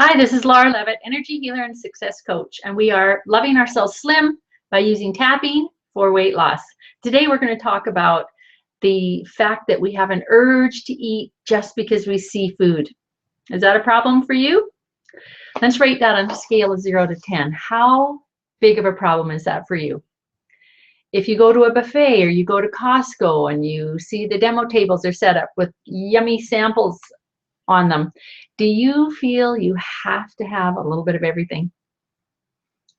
Hi, this is Laura Levitt, energy healer and success coach, and we are loving ourselves slim by using tapping for weight loss. Today we're going to talk about the fact that we have an urge to eat just because we see food. Is that a problem for you? Let's rate that on a scale of 0 to 10. How big of a problem is that for you? If you go to a buffet or you go to Costco and you see the demo tables are set up with yummy samples on them, do you feel you have to have a little bit of everything?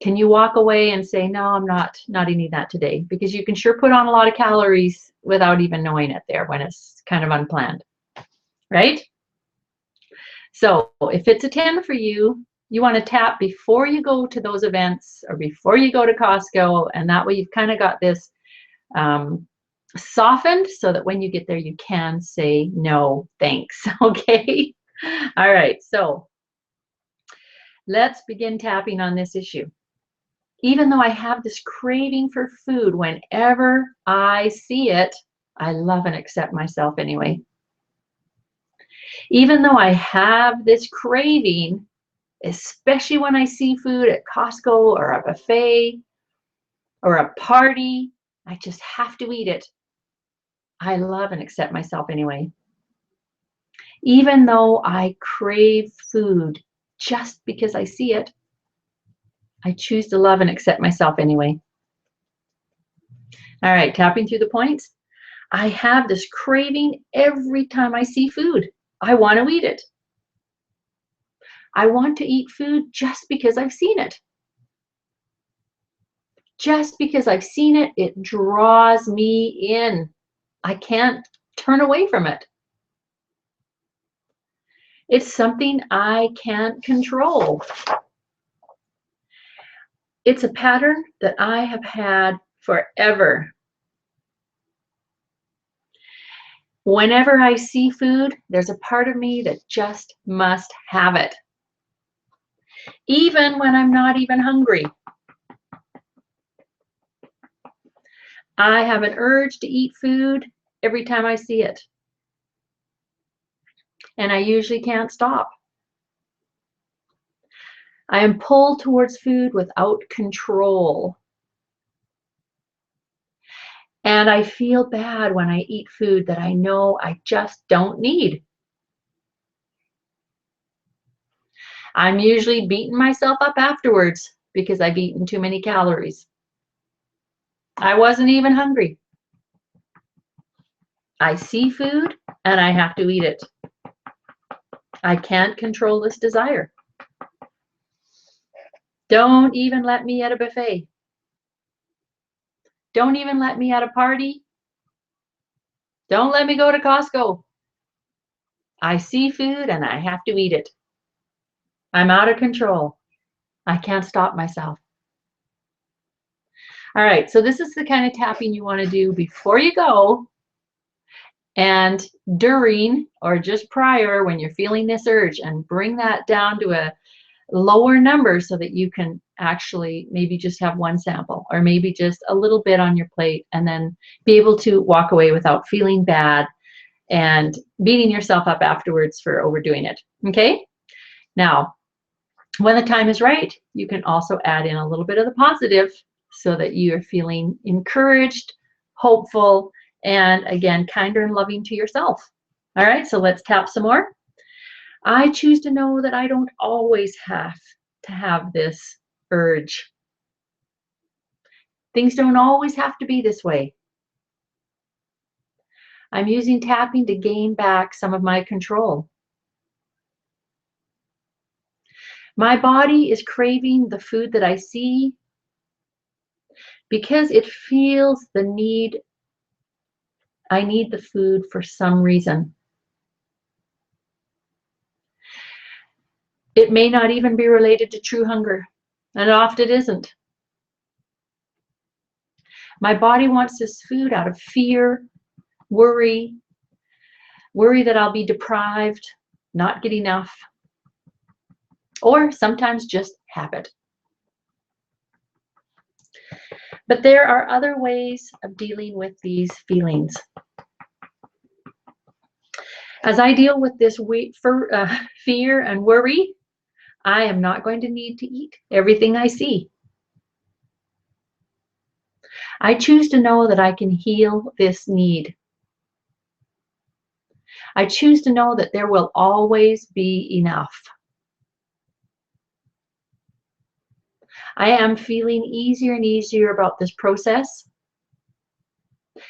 Can you walk away and say, no, I'm not eating that today? Because you can sure put on a lot of calories without even knowing it there when it's kind of unplanned, right? So if it's a 10 for you, you want to tap before you go to those events or before you go to Costco, and that way you've kind of got this softened so that when you get there, you can say no, thanks. Okay. All right. So let's begin tapping on this issue. Even though I have this craving for food, whenever I see it, I love and accept myself anyway. Even though I have this craving, especially when I see food at Costco or a buffet or a party, I just have to eat it. I love and accept myself anyway. Even though I crave food just because I see it, I choose to love and accept myself anyway. All right, tapping through the points. I have this craving every time I see food. I want to eat it. I want to eat food just because I've seen it. Just because I've seen it, it draws me in. I can't turn away from it. It's something I can't control. It's a pattern that I have had forever. Whenever I see food, there's a part of me that just must have it. Even when I'm not even hungry. I have an urge to eat food every time I see it. And I usually can't stop. I am pulled towards food without control. And I feel bad when I eat food that I know I just don't need. I'm usually beating myself up afterwards because I've eaten too many calories. I wasn't even hungry. I see food and I have to eat it. I can't control this desire. Don't even let me at a buffet. Don't even let me at a party. Don't let me go to Costco. I see food and I have to eat it. I'm out of control. I can't stop myself. All right, so this is the kind of tapping you want to do before you go and during or just prior when you're feeling this urge, and bring that down to a lower number so that you can actually maybe just have one sample or maybe just a little bit on your plate, and then be able to walk away without feeling bad and beating yourself up afterwards for overdoing it. Okay? Now, when the time is right, you can also add in a little bit of the positive so that you're feeling encouraged, hopeful, and again, kinder and loving to yourself. All right, so let's tap some more. I choose to know that I don't always have to have this urge. Things don't always have to be this way. I'm using tapping to gain back some of my control. My body is craving the food that I see because it feels the need. I need the food for some reason. It may not even be related to true hunger, and often it isn't. My body wants this food out of fear, worry that I'll be deprived, not get enough, or sometimes just habit. But there are other ways of dealing with these feelings. As I deal with this fear and worry, I am not going to need to eat everything I see. I choose to know that I can heal this need. I choose to know that there will always be enough. I am feeling easier and easier about this process,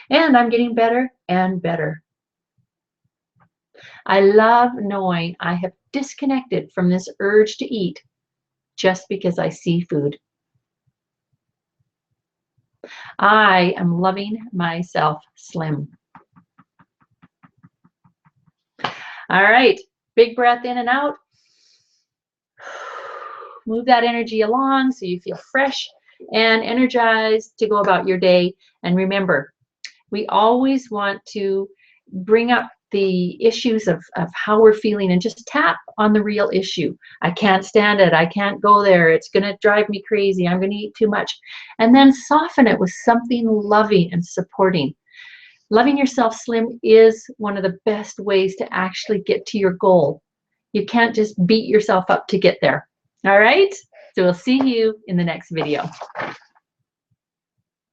and I'm getting better and better. I love knowing I have disconnected from this urge to eat just because I see food. I am loving myself slim. All right, big breath in and out. Move that energy along so you feel fresh and energized to go about your day. And remember, we always want to bring up the issues of how we're feeling and just tap on the real issue. I can't stand it. I can't go there. It's going to drive me crazy. I'm going to eat too much. And then soften it with something loving and supporting. Loving yourself slim is one of the best ways to actually get to your goal. You can't just beat yourself up to get there. All right? So we'll see you in the next video.